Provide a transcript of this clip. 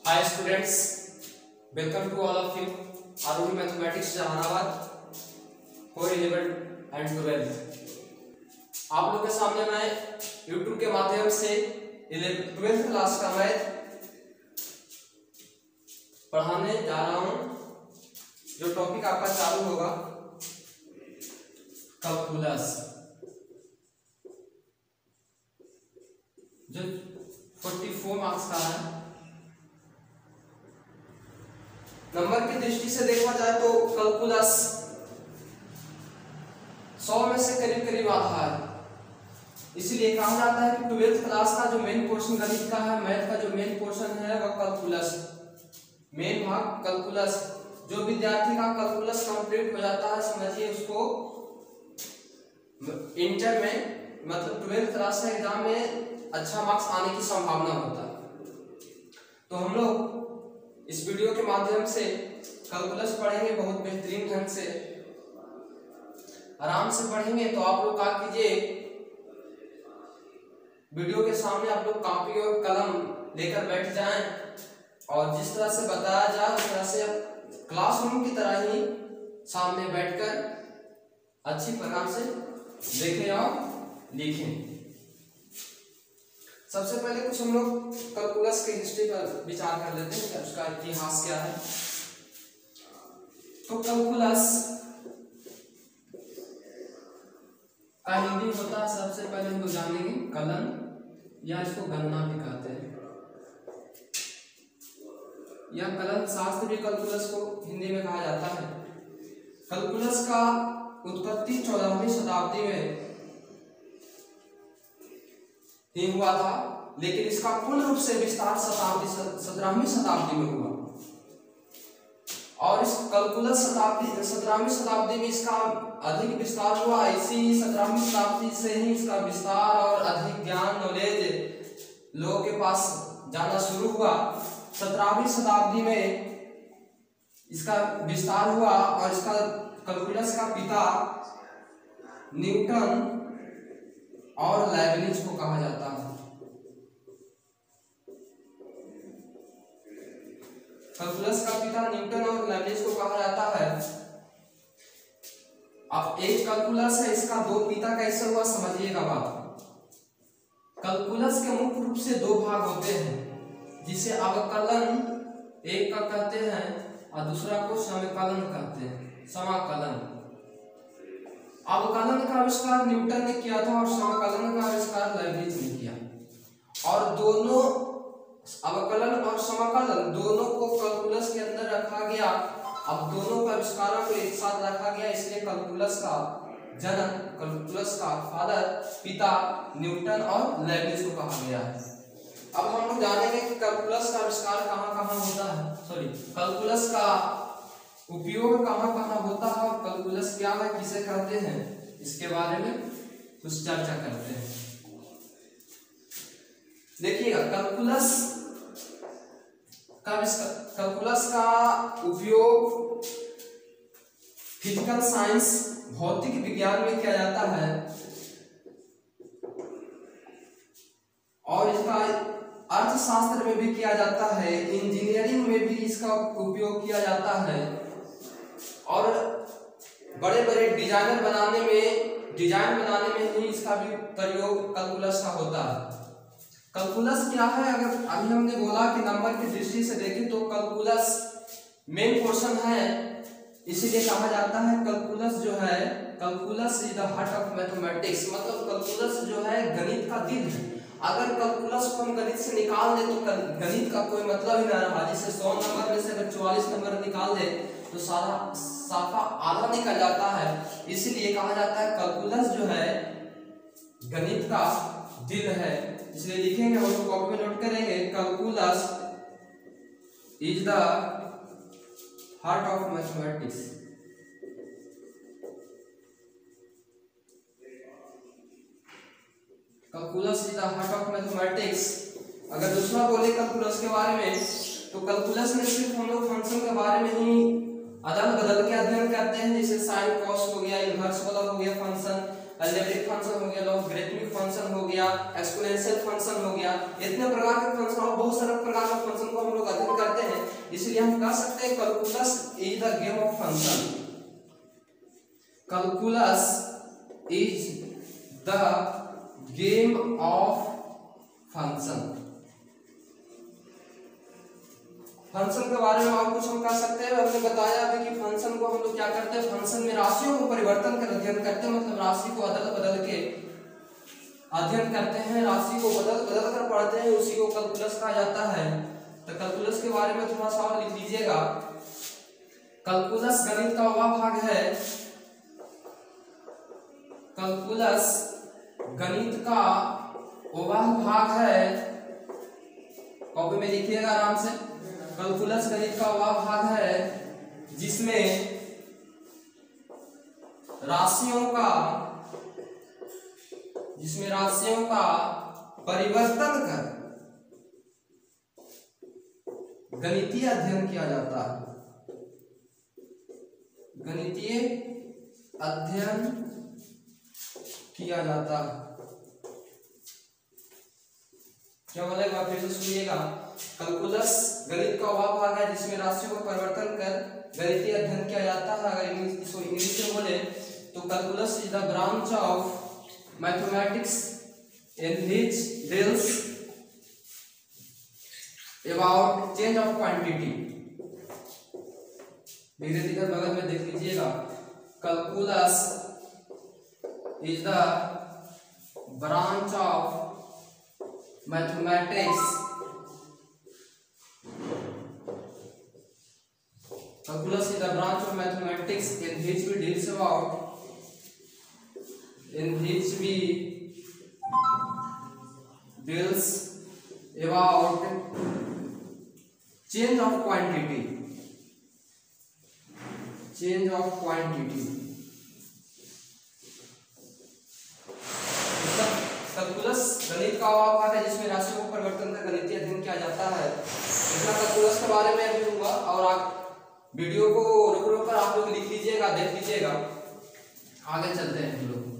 Hi students, welcome to all of you. Aruni Mathematics Jehanabad for 11 and 12. आप लोग के सामने मैं YouTube के माध्यम से 12th क्लास का मैथ पढ़ाने जा रहा हूँ। जो टॉपिक आपका चालू होगा कैलकुलस, जो 44 मार्क्स का है। नंबर की दृष्टि से देखा जाए तो कैलकुलस 100 में से करीब करीब आधा है। इसलिए कहा जाता है कि 12th क्लास का जो मेन पोर्शन गणित का है, मैथ का जो मेन पोर्शन है वह कैलकुलस, मेन भाग कैलकुलस। जो विद्यार्थी का कैलकुलस कंप्लीट हो जाता है, समझिए उसको इंटर में मतलब 12th क्लास के एग्जाम में अच्छा मार्क्स आने की संभावना होता है। तो हम लोग इस वीडियो के माध्यम से कैलकुलस पढ़ेंगे, बहुत बेहतरीन ढंग से आराम से पढ़ेंगे। तो आप लोग क्या कीजिए, वीडियो के सामने आप लोग कॉपी और कलम लेकर बैठ जाएं और जिस तरह से बताया जाए उस तरह से क्लासरूम की तरह ही सामने बैठकर अच्छी प्रकार से देखें और लिखें। सबसे पहले कुछ हम लोग कैलकुलस की हिस्ट्री पर विचार कर लेते हैं, उसका इतिहास क्या है। तो कैलकुलस का हिंदी होता है, सबसे पहले हम लोग जानेंगे कलन, या इसको गणना भी कहते हैं, या कलन शास्त्र भी कैलकुलस को हिंदी में कहा जाता है। कैलकुलस का उत्पत्ति 14वीं शताब्दी में ही हुआ था, लेकिन इसका पूर्ण रूप से विस्तार 17वीं शताब्दी में हुआ। और इस कैलकुलस 17वीं शताब्दी में इसका अधिक विस्तार हुआ। इसी 17वीं शताब्दी से ही इसका विस्तार और अधिक ज्ञान नॉलेज लोगों के पास जाना शुरू हुआ। 17वीं शताब्दी में इसका विस्तार हुआ और इसका कैलकुलस का पिता न्यूटन और लाइबनिज को कहा जाता है। कैलकुलस का पिता न्यूटन और लाइबनिज को कहा जाता है। अब एक कैलकुलस है, इसका दो पिता कैसे हुआ समझिएगा बात। कैलकुलस के मुख्य रूप से दो भाग होते हैं, जिसे अवकलन एक का कहते हैं और दूसरा को समाकलन कहते हैं। समाकलन, अवकलन का आविष्कार न्यूटन ने किया था और समाकलन का आविष्कार लाइबनिज ने किया। और दोनों अवकलन और समाकलन दोनों को कैलकुलस के अंदर रखा गया। अब दोनों का आविष्कारों को एक साथ रखा गया, इसलिए कैलकुलस का जनक, कैलकुलस का फादर, पिता न्यूटन और लाइबनिज को कहा गया है। अब हम लोग जानेंगे कि कैलकुलस का आविष्कार कहाँ कहाँ होता है, कैलकुलस का उपयोग कहाँ कहाँ होता है और कैलकुलस क्या है, किसे कहते हैं, इसके बारे में कुछ चर्चा करते हैं। देखिएगा, कैलकुलस का उपयोग फिजिकल साइंस, भौतिक विज्ञान में किया जाता है और इसका अर्थशास्त्र में भी किया जाता है, इंजीनियरिंग में भी इसका उपयोग किया जाता है और बड़े बड़े डिजाइन बनाने में ही इसका भी प्रयोग कैलकुलस का होता है। कैलकुलस क्या है, अगर अभी हमने बोला कि नंबर की दृष्टि से देखें तो कैलकुलस मेन पोर्शन है, इसीलिए कहा जाता है कैलकुलस जो है, calculus is the heart of mathematics. मतलब कैलकुलस जो है गणित का दिल है। अगर कैलकुलस को हम गणित से निकाल दें तो गणित का कोई मतलब ही ना रहा। जैसे 100 नंबर में से अगर 44 नंबर निकाल दे तो सारा साफा आधा निकल जाता है। इसलिए कहा जाता है कैलकुलस जो है गणित का दिल है। इसलिए लिखेंगे, हम लोग कॉपी में नोट करेंगे, calculus is the heart of mathematics. Calculus is the heart of mathematics. अगर दूसरा बोले कैलकुलस के बारे में तो कैलकुलस में सिर्फ हम लोग फंक्शन के बारे में ही अदल बदल के अध्ययन करते हैं, जैसे साइन कॉस हो गया, इनवर्स वाला हो गया फंक्शन, अलजेब्रिक फंक्शन हो गया, लॉगरिथमिक फंक्शन हो गया, एक्सपोनेंशियल फंक्शन हो गया। इतने प्रकार के फंक्शन और बहुत सारे प्रकार के फंक्शन को हम लोग अध्ययन हम कह सकते हैं calculus is the game of function. Calculus is the game of function. Function के बारे में और कुछ हम कह सकते हैं। हमने बताया अभी कि फंक्शन को हम लोग क्या करते हैं, फंक्शन में राशियों को परिवर्तन कर अध्ययन करते हैं, मतलब राशि को बदल बदल के अध्ययन करते हैं, राशि को बदल बदल कर पढ़ते हैं, उसी को कैलकुलस कहा जाता है। तो कैलकुलस के बारे में थोड़ा सा और लिख लीजिएगा। कैलकुलस गणित का वह भाग है, कैलकुलस गणित का वह भाग है, कॉपी में लिखिएगा आराम से। कैलकुलस गणित का वह भाग है जिसमें राशियों का परिवर्तन कर गणितीय अध्ययन किया जाता है। गणितीय अध्ययन किया जाता है। क्या बोलेगा, फिर से सुनिएगा। कैलकुलस गणित का वह भाग है जिसमें राशियों का परिवर्तन कर गणितीय अध्ययन किया जाता है। अगर इंग्लिश में बोले तो calculus is the branch of mathematics in which deals about change of quantity। धीरे धीरे बगल में देख लीजिएगा। Calculus is the branch of mathematics, calculus is the branch of mathematics in which we deals about change of quantity। Calculus गणित का वह भाग है जिसमें राशियों को परिवर्तन कर गणितीय अध्ययन किया जाता है। इतना कैलकुलस के बारे में अभी होगा, और आप वीडियो को रुक रुक कर आप लोग लिख लीजिएगा, देख लीजिएगा। आगे चलते हैं हम लोग।